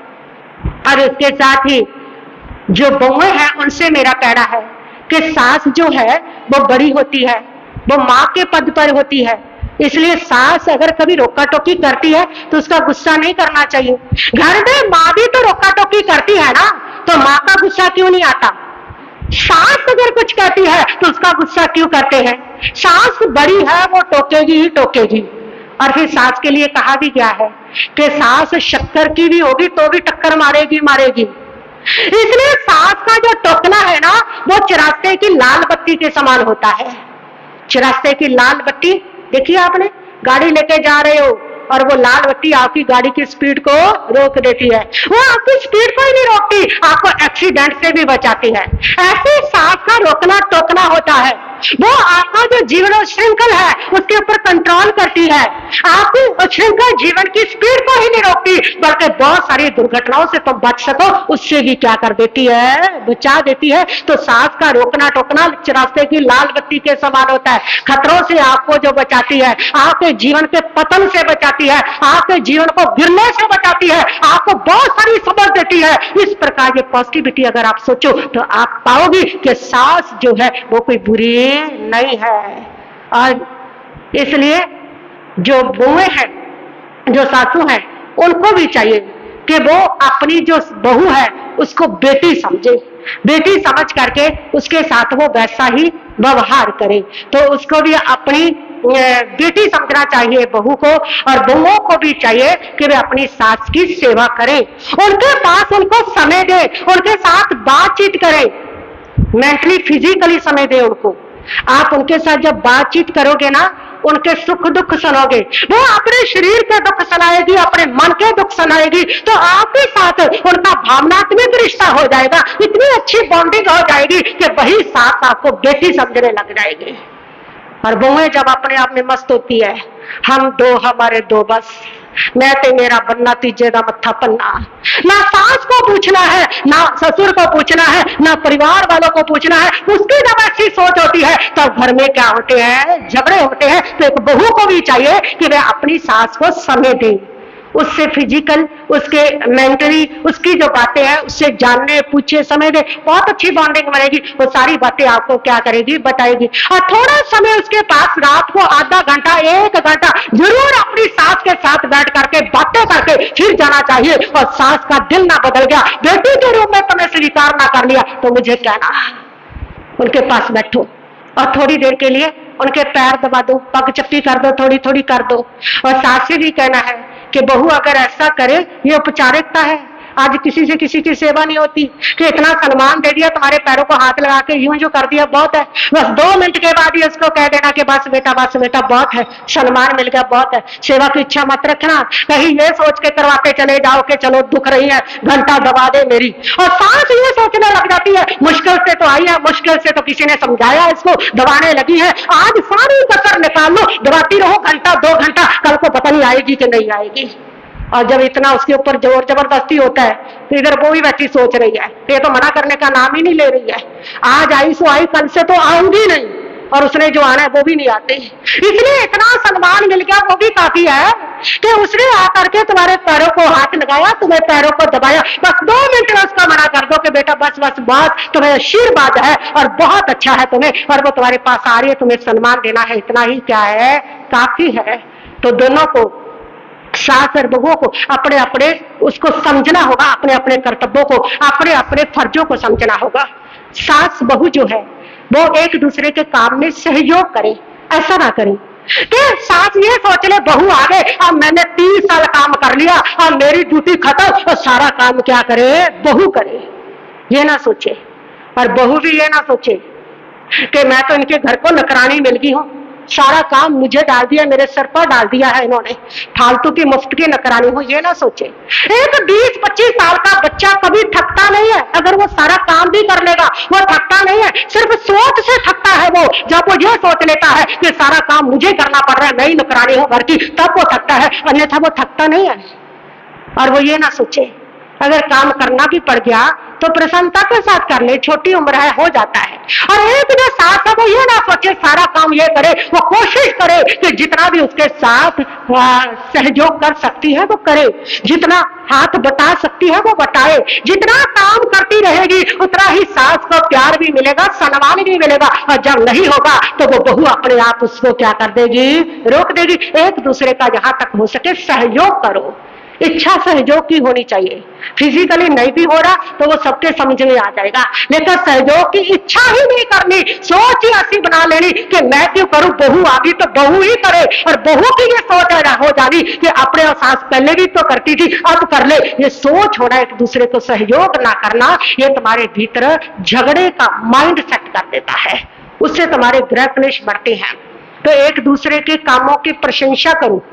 और इसके साथ ही जो बहुएं हैं उनसे मेरा कहना है कि सास जो है वो बड़ी होती है, वो माँ के पद पर होती है, इसलिए सास अगर कभी रोका टोकी करती है तो उसका गुस्सा नहीं करना चाहिए। घर में माँ भी तो रोका टोकी करती है ना, तो माँ का गुस्सा क्यों नहीं आता? सास अगर कुछ कहती है तो उसका गुस्सा क्यों करते हैं? सास बड़ी है, वो टोकेगी ही टोकेगी। और फिर सास के लिए कहा भी क्या है कि सास शक्कर की भी होगी तो भी टक्कर मारेगी मारेगी। इसलिए सास का जो टोकना है ना वो चौरास्ते की लाल बत्ती के समान होता है। चौरास्ते की लाल बत्ती देखिए, आपने गाड़ी लेके जा रहे हो और वो लाल बत्ती आपकी गाड़ी की स्पीड को रोक देती है, वो आपकी स्पीड को ही नहीं रोकती, आपको एक्सीडेंट से भी बचाती है। ऐसे सास का रोकना टोकना होता है, वो आपका जो जीवन श्रृंखल है उसके ऊपर कंट्रोल करती है, आपकी श्रृंखल जीवन की स्पीड को ही नहीं रोकती, बल्कि बहुत सारी दुर्घटनाओं से तुम बच सको उससे भी क्या कर देती है, बचा देती है। तो सास का रोकना टोकना रास्ते की लाल बत्ती के समान होता है, खतरों से आपको जो बचाती है, आपके जीवन के पतन से बचाती है, आपके जीवन को गिरने से बचाती है, आपको बहुत सारी समझ देती है। इस प्रकार की पॉजिटिविटी अगर आप सोचो तो आप पाओगी कि सास जो है वो कोई बुरी नहीं है। और इसलिए जो बहुएं हैं, जो सासू हैं, उनको भी चाहिए कि वो अपनी जो बहू है उसको बेटी समझे, बेटी समझ करके उसके साथ वो वैसा ही व्यवहार करे। तो उसको भी अपनी बेटी समझना चाहिए बहू को, और बहुओं को भी चाहिए कि वे अपनी सास की सेवा करें, उनके पास उनको समय दे, उनके साथ बातचीत करें, मेंटली फिजिकली समय दे उनको। आप उनके साथ जब बातचीत करोगे ना, उनके सुख दुख सुनोगे, वो अपने शरीर के दुख सुनाएगी, अपने मन के दुख सुनाएगी, तो आपके साथ उनका भावनात्मक रिश्ता हो जाएगा, इतनी अच्छी बॉन्डिंग हो जाएगी कि वही सास आपको बेटी समझने लग जाएगी। और बहुएं जब अपने आप में मस्त होती है, हम दो हमारे दो बस, मैं ते मेरा बनना तीजे का मत्था पन्ना, ना सास को पूछना है, ना ससुर को पूछना है, अपना परिवार वालों को पूछना है, उसकी जब ऐसी सोच होती है तो घर में क्या होते हैं, झगड़े होते हैं। तो एक बहू को भी चाहिए कि वह अपनी सास को समय दे, उससे फिजिकल, उसके मेंटली, उसकी जो बातें हैं उससे जानने पूछे, समय दे, बहुत अच्छी बॉन्डिंग बनेगी। वो सारी बातें आपको क्या करेगी, बताएगी। और थोड़ा समय उसके पास रात को आधा घंटा 1 घंटा जरूर अपनी सास के साथ बैठ करके बातें करके फिर जाना चाहिए। और सास का दिल ना बदल गया, बेटी के रूप में तुम्हें स्वीकार ना कर लिया तो मुझे कहना, उनके पास बैठो और थोड़ी देर के लिए उनके पैर दबा दो, पग चप्पी कर दो, थोड़ी थोड़ी कर दो। और सास से भी कहना है कि बहू अगर ऐसा करे, ये औपचारिकता है। आज किसी से किसी की सेवा नहीं होती कि इतना सम्मान दे दिया, तुम्हारे पैरों को हाथ लगा के यूं जो कर दिया, बहुत है। बस 2 मिनट के बाद ही उसको कह देना कि बस बेटा बहुत है, सम्मान मिल गया, बहुत है। सेवा की इच्छा मत रखना, कहीं ये सोच के करवाते चले जाओ कि चलो दुख रही है, घंटा दबा दे मेरी। और सांस ये सोचने लग जाती है, मुश्किल से तो आई है, मुश्किल से तो किसी ने समझाया, इसको दबाने लगी है, आज सारी कसर निकाल लो, दबाती रहो घंटा 2 घंटा, कल को पता नहीं आएगी कि नहीं आएगी। और जब इतना उसके ऊपर जोर जबरदस्ती होता है तो इधर वो भी वैसी सोच रही है, ये तो मना करने का नाम ही नहीं ले रही है, आज आई सो आई, कल से तो आऊंगी नहीं, और उसने जो आना है वो भी नहीं आते। इसलिए इतना सम्मान मिल गया वो भी काफी है कि उसने आकर के तुम्हारे पैरों को हाथ लगाया, तुम्हें पैरों को दबाया, बस 2 मिनट में उसका मना कर दो कि बेटा बस तुम्हें आशीर्वाद है और बहुत अच्छा है तुम्हें, और वो तुम्हारे पास आ रही है, तुम्हें सम्मान देना है, इतना ही क्या है, काफी है। तो दोनों को, सास और बहुओं को अपने अपने उसको समझना होगा, अपने अपने कर्तव्यों को, अपने अपने फर्जों को समझना होगा। सास बहू जो है वो एक दूसरे के काम में सहयोग करे, ऐसा ना करे कि सास ये सोच ले बहू आ गए, अब मैंने 30 साल काम कर लिया, अब मेरी ड्यूटी खत्म, और सारा काम क्या करे, बहू करे, ये ना सोचे। और बहू भी ये ना सोचे कि मैं तो इनके घर को नौकरानी मिल गई हूं, सारा काम मुझे डाल दिया, मेरे सर पर डाल दिया है इन्होंने, फालतू की मुफ्त की नौकरानी हो, ये ना सोचे। एक 20-25 साल का बच्चा कभी थकता नहीं है, अगर वो सारा काम भी कर लेगा वो थकता नहीं है, सिर्फ सोच से थकता है वो। जब वो ये सोच लेता है कि सारा काम मुझे करना पड़ रहा है, मैं ही नौकरानी हूं घर की, तब वो थकता है, अन्यथा वो थकता नहीं है। और वो ये ना सोचे अगर काम करना भी पड़ गया तो प्रसन्नता के साथ कर ले, छोटी उम्र है, हो जाता है। और एक जो सास है वो ये ना सोचे सारा काम ये करे, वो कोशिश करे कि जितना भी उसके साथ सहयोग कर सकती है वो करे, जितना हाथ बटा सकती है वो बटाए, जितना काम करती रहेगी उतना ही सास को प्यार भी मिलेगा, सम्मान भी मिलेगा। और जब नहीं होगा तो वो बहू अपने आप उसको क्या कर देगी, रोक देगी। एक दूसरे का जहां तक हो सके सहयोग करो, इच्छा सहयोग की होनी चाहिए। फिजिकली नहीं भी हो रहा तो वो सबके समझ में आ जाएगा, लेकिन सहयोग की इच्छा ही नहीं करनी, सोच ही ऐसी बना लेनी कि मैं क्यों करूं, बहू आ गई तो बहू ही करे। और बहू की ये सोच हो जानी कि अपने और सास पहले भी तो करती थी अब कर ले, ये सोच होना, एक दूसरे को सहयोग ना करना, ये तुम्हारे भीतर झगड़े का माइंड सेट कर देता है, उससे तुम्हारे ग्रह क्लेश बढ़ते हैं। तो एक दूसरे के कामों की प्रशंसा करो,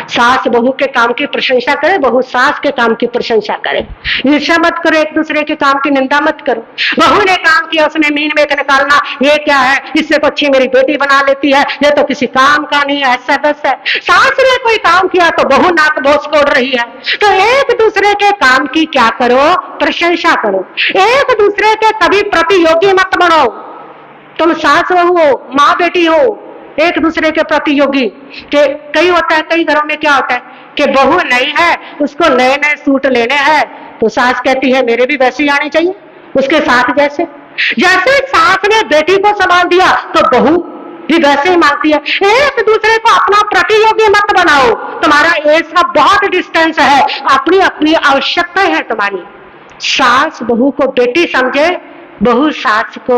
सास बहू के काम की प्रशंसा करे, बहू सास के काम की प्रशंसा करे, ईर्ष्या मत करो, एक दूसरे के काम की निंदा मत करो। बहू ने काम किया उसने मीन में निकालना, ये क्या है, इससे तो अच्छी मेरी बेटी बना लेती है, ये तो किसी काम का नहीं है, ऐसा बस है। सास ने कोई काम किया तो बहू नाक भोस कोड़ रही है। तो एक दूसरे के काम की क्या करो, प्रशंसा करो, एक दूसरे के कभी प्रतियोगी मत बनो। तुम सास बहू हो, माँ बेटी हो, एक दूसरे के प्रतियोगी के कई होता है। कई घरों में क्या होता है कि बहू नहीं है, उसको नए नए सूट लेने हैं, तो सास कहती है मेरे भी वैसे ही आने चाहिए, उसके साथ जैसे जैसे सास ने बेटी को संभाल दिया तो बहू भी वैसे ही मांगती है। एक दूसरे को अपना प्रतियोगी मत बनाओ, तुम्हारा एज का बहुत डिस्टेंस है, अपनी अपनी आवश्यकता है तुम्हारी। सास बहू को बेटी समझे, बहू सास को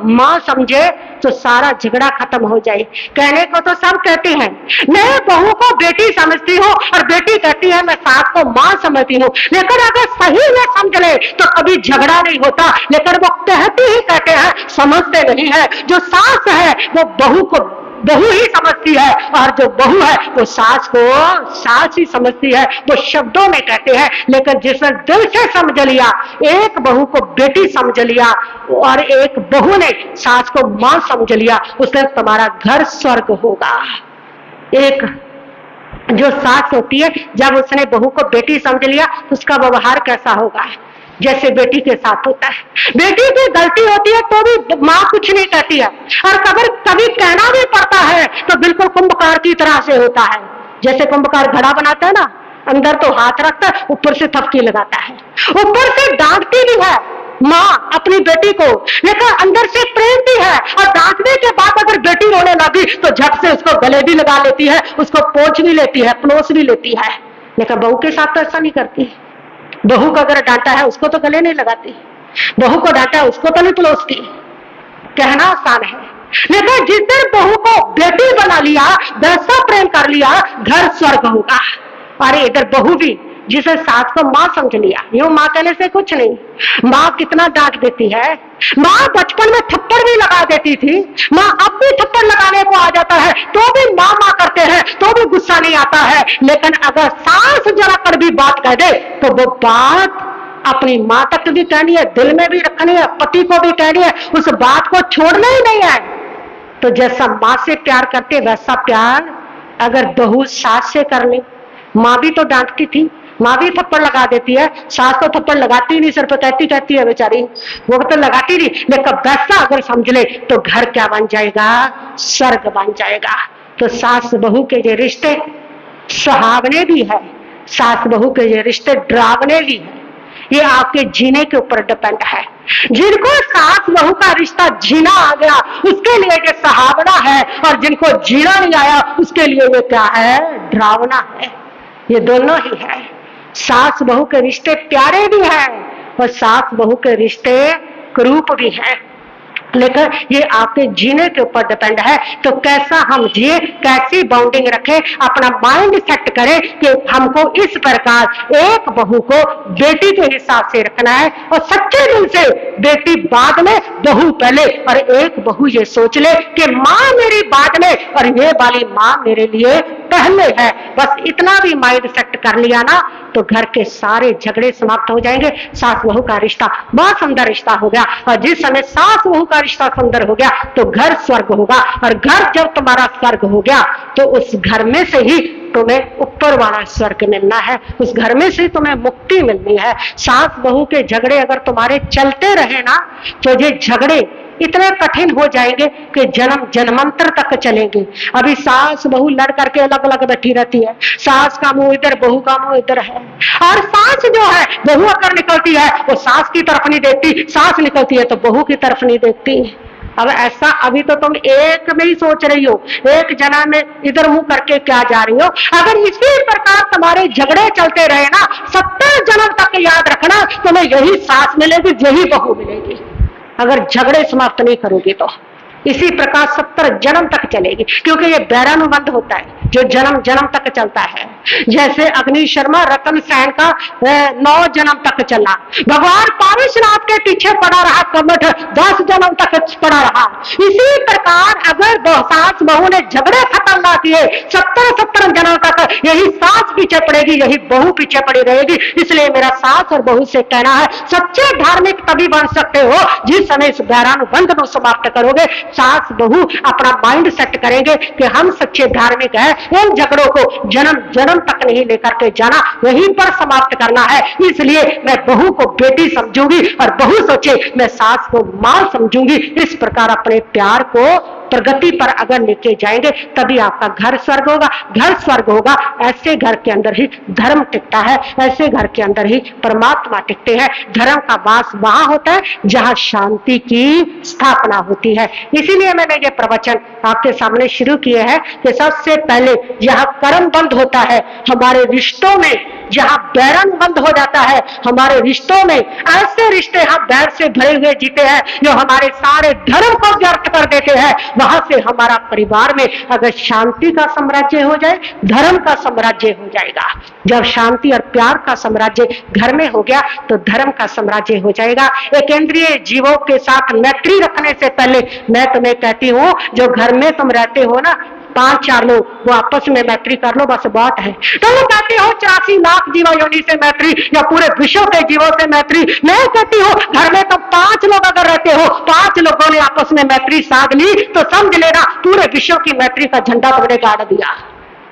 माँ समझे तो सारा झगड़ा खत्म हो जाए। कहने को तो सब कहते हैं मैं बहू को बेटी समझती हूँ और बेटी कहती है मैं सास को माँ समझती हूँ, लेकिन अगर सही में समझ ले तो कभी झगड़ा नहीं होता। लेकिन वो कहते ही कहते हैं, समझते नहीं है। जो सास है वो बहू को बहू ही समझती है और जो बहू है वो सास को सास ही समझती है। वो शब्दों में कहते हैं, लेकिन जिसने दिल से समझ लिया, एक बहू को बेटी समझ लिया और एक बहू ने सास को मां समझ लिया, उससे तुम्हारा घर स्वर्ग होगा। एक जो सास होती है जब उसने बहू को बेटी समझ लिया तो उसका व्यवहार कैसा होगा, जैसे बेटी के साथ होता है। बेटी की गलती होती है तो भी माँ कुछ नहीं कहती है, और कभी कहना भी पड़ता है तो बिल्कुल कुंभकार की तरह से होता है। जैसे कुंभकार घड़ा बनाता है ना, अंदर तो हाथ रखता है, ऊपर से थपकी लगाता है, ऊपर से डांटती भी है माँ अपनी बेटी को, लेकिन अंदर से प्रेम भी है। और डांटने के बाद अगर बेटी रोने लगी तो झट से उसको गले भी लगा लेती है, उसको पोंछ भी लेती है, पलोस भी लेती है। लेकिन बहू के साथ तो ऐसा नहीं करती। बहू को अगर डांटा है उसको तो गले नहीं लगाती, बहू को डांटा है उसको तो नहीं पलोसती। कहना आसान है, लेकिन जिस दिन बहू को बेटी बना लिया, वैसा प्रेम कर लिया, घर स्वर्ग होगा। अरे इधर बहू भी जिसे सास को माँ समझ लिया, यूं माँ कहने से कुछ नहीं, माँ कितना डांट देती है। माँ बचपन में थप्पड़ भी लगा देती थी, माँ अब भी थप्पड़ लगाने को आ जाता है तो भी माँ माँ करते हैं, तो भी गुस्सा नहीं आता है। लेकिन अगर सास जरा कर भी बात कह दे तो वो बात अपनी माँ तक भी कहनी है, दिल में भी रखनी है, पति को भी कहनी है, उस बात को छोड़ना ही नहीं है। तो जैसा माँ से प्यार करते वैसा प्यार अगर बहू सास से कर ले। माँ भी तो डांटती थी, माँ भी थप्पड़ लगा देती है, सास तो थप्पड़ लगाती नहीं, सिर पर कहती है बेचारी, वो तो लगाती नहीं। लेकिन वैसा अगर समझ ले तो घर क्या बन जाएगा, स्वर्ग बन जाएगा। तो सास बहू के ये रिश्ते सुहावने भी है, सास बहू के ये रिश्ते डरावने भी है। ये आपके जीने के ऊपर डिपेंड है। जिनको सास बहू का रिश्ता जीना आ गया उसके लिए ये सुहावना है, और जिनको जीना नहीं आया उसके लिए ये क्या है, डरावना है। ये दोनों ही है। सास बहू के रिश्ते प्यारे भी हैं और सास बहू के रिश्ते क्रूप भी हैं, लेकिन ये आपके जीने के ऊपर डिपेंड है। तो कैसा हम जिए, कैसी बाउंडिंग रखें, अपना माइंड सेट करें कि हमको इस प्रकार एक बहू को बेटी के हिसाब से रखना है, और सच्चे दिल से बेटी बाद में बहू पहले, और एक बहू ये सोच ले कि माँ मेरी बाद में और ये वाली माँ मेरे लिए पहले है। बस इतना भी माइंड सेट कर लिया ना तो घर के सारे झगड़े समाप्त हो जाएंगे। सास बहू का रिश्ता बहुत सुंदर रिश्ता हो गया, और जिस समय सास बहू का रिश्ता सुंदर हो गया तो घर स्वर्ग होगा। और घर जब तुम्हारा स्वर्ग हो गया तो उस घर में से ही तुम्हें ऊपर वाला स्वर्ग मिलना है, उस घर में से तुम्हें मुक्ति मिलनी है। सास बहू के झगड़े अगर तुम्हारे चलते रहे ना तो ये झगड़े इतने कठिन हो जाएंगे कि जन्म जन्मांतर तक चलेंगे। अभी सास बहू लड़ करके अलग अलग बैठी रहती है, सास का मुंह इधर, बहू का मुंह इधर है, और सास जो है बहू अगर निकलती है वो सास की तरफ नहीं देखती, सास निकलती है तो बहू की तरफ नहीं देखती। अब ऐसा अभी तो तुम एक में ही सोच रही हो, एक जना में इधर मुंह करके क्या जा रही हो। अगर इसी प्रकार तुम्हारे झगड़े चलते रहे ना 70 जन्म तक याद रखना तुम्हें यही सास मिलेगी, यही बहू मिलेगी। अगर झगड़े समाप्त नहीं करोगे तो इसी प्रकार 70 जन्म तक चलेगी, क्योंकि ये बैरानुबंध होता है जो जन्म जन्म तक चलता है। जैसे अग्नि शर्मा रतन सेन का 9 जन्म तक चला, भगवान पारसनाथ के पीछे पड़ा रहा कमठ 10 जन्म तक पड़ा रहा। इसी प्रकार अगर सास बहू ने झगड़े खत्म ना किए 70 जन्म तक यही सास पीछे पड़ेगी, यही बहू पीछे पड़ी रहेगी। इसलिए मेरा सास और बहू से कहना है, सच्चे धार्मिक तभी बन सकते हो जिस समय इस बैरानुबंध को समाप्त करोगे। सास बहू अपना माइंड सेट करेंगे कि हम सच्चे धार्मिक हैं, इन झगड़ों को जन्म जन्म तक नहीं लेकर के जाना, वहीं पर समाप्त करना है। इसलिए मैं बहू को बेटी समझूंगी और बहू सोचे मैं सास को मां समझूंगी। इस प्रकार अपने प्यार को प्रगति पर अगर लेके जाएंगे तभी आपका घर स्वर्ग होगा। घर स्वर्ग होगा, ऐसे घर के अंदर ही धर्म टिकता है, ऐसे घर के अंदर ही परमात्मा टिकते हैं। धर्म का वास वहां होता है जहां शांति की स्थापना होती है। इसीलिए मैंने ये प्रवचन आपके सामने शुरू किए हैं कि सबसे पहले जहां कर्म बंद होता है हमारे रिश्तों में, जहां बैरन बंद हो जाता है हमारे रिश्तों में, ऐसे रिश्ते हम बैर से भरे हुए जीते हैं जो हमारे सारे धर्म को व्यर्थ कर देते हैं। वहां से हमारा परिवार में अगर शांति का साम्राज्य हो जाए, धर्म का साम्राज्य हो जाएगा। जब शांति और प्यार का साम्राज्य घर में हो गया तो धर्म का साम्राज्य हो जाएगा। एक इंद्रिय जीवों के साथ मैत्री रखने से पहले मैं तुम्हें कहती हूँ, जो घर में तुम रहते हो ना 5-4 लोग, वो आपस में मैत्री कर लो, बस बात है। तो वो कहते हो 84 लाख जीवा योनि से मैत्री या पूरे विश्व के जीवों से मैत्री। मैं कहती हूँ घर में तो 5 लोग अगर रहते हो, 5 लोगों ने आपस में मैत्री साध ली तो समझ लेना पूरे विश्व की मैत्री का झंडा तुमने गाड़ दिया।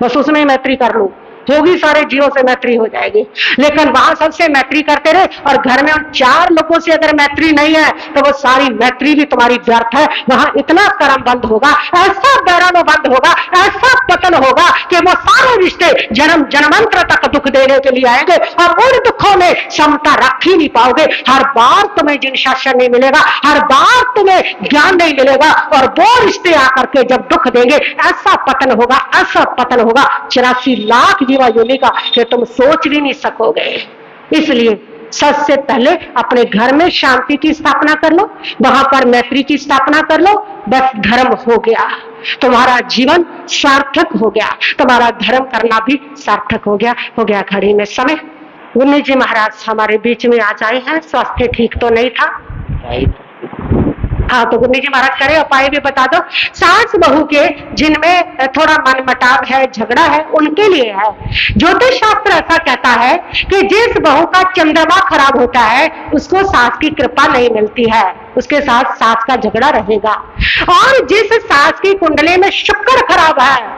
बस उसमें मैत्री कर लो। होगी, सारे जीवों से मैत्री हो जाएगी। लेकिन वहां सबसे मैत्री करते रहे और घर में उन 4 लोगों से अगर मैत्री नहीं है तो वो सारी मैत्री भी तुम्हारी व्यर्थ है। वहां इतना कर्म बंद होगा, ऐसा बैरानो बंद होगा, ऐसा पतन होगा कि वो सारे रिश्ते जन्म जन्मांतर तक दुख देने के लिए आएंगे और उन दुखों में क्षमता रख ही नहीं पाओगे। हर बार तुम्हें जिन शासन नहीं मिलेगा, हर बार तुम्हें ज्ञान नहीं मिलेगा और वो रिश्ते आकर के जब दुख देंगे, ऐसा पतन होगा, ऐसा पतन होगा 84 लाख जीवा योनि का कि तुम सोच भी नहीं सकोगे। इसलिए सबसे पहले अपने घर में शांति की स्थापना कर लो, वहां पर मैत्री की स्थापना कर लो, बस धर्म हो गया, तुम्हारा जीवन सार्थक हो गया, तुम्हारा धर्म करना भी सार्थक हो गया। हो गया घड़ी में समय। गुन्नी जी महाराज हमारे बीच में आ जाए हैं, स्वास्थ्य ठीक तो नहीं था। हाँ, तो गुन्नी जी महाराज करे उपाय भी बता दो। सास बहू के जिनमें थोड़ा मनमुटाव है, झगड़ा है, उनके लिए है। ज्योतिष शास्त्र ऐसा कहता है कि जिस बहू का चंद्रमा खराब होता है उसको सास की कृपा नहीं मिलती है, उसके साथ सास का झगड़ा रहेगा। और जिस सास की कुंडली में शुक्र खराब है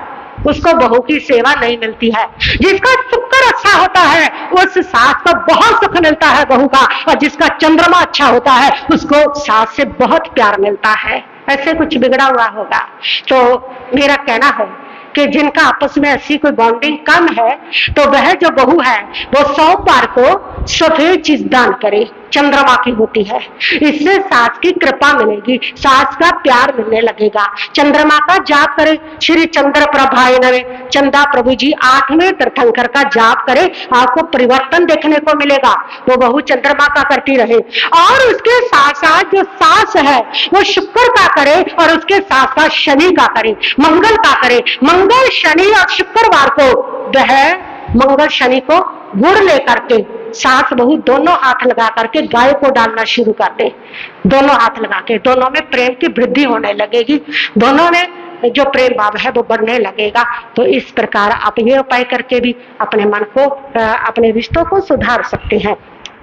उसको बहू की सेवा नहीं मिलती है। जिसका शुक्र अच्छा होता है उस सास को बहुत सुख मिलता है बहू का, और जिसका चंद्रमा अच्छा होता है उसको सास से बहुत प्यार मिलता है। ऐसे कुछ बिगड़ा हुआ होगा। तो मेरा कहना है कि जिनका आपस में ऐसी कोई बॉन्डिंग कम है तो वह जो बहू है वो सोमवार को सफेद चीज दान करे, चंद्रमा की होती है। इससे सास की कृपा मिलेगी, सास का प्यार मिलने लगेगा। चंद्रमा का जाप करे, श्री चंद्र प्रभाय नवे, चंदा प्रभु जी 8वें तीर्थंकर का जाप करे, आपको परिवर्तन देखने को मिलेगा। वो बहू चंद्रमा का करती रहे और उसके साथ साथ जो सास है वो शुक्र का करे और उसके साथ साथ शनि का करे, मंगल का करे। मंगल शनि और शुक्रवार को वह मंगल शनि को गुड़ लेकर के सास बहू दोनों हाथ लगा करके गाय को डालना शुरू कर दे। दोनों हाथ लगा के, दोनों में प्रेम की वृद्धि होने लगेगी, दोनों में जो प्रेम भाव है वो बढ़ने लगेगा। तो इस प्रकार आप ये उपाय करके भी अपने मन को, अपने रिश्तों को सुधार सकते हैं।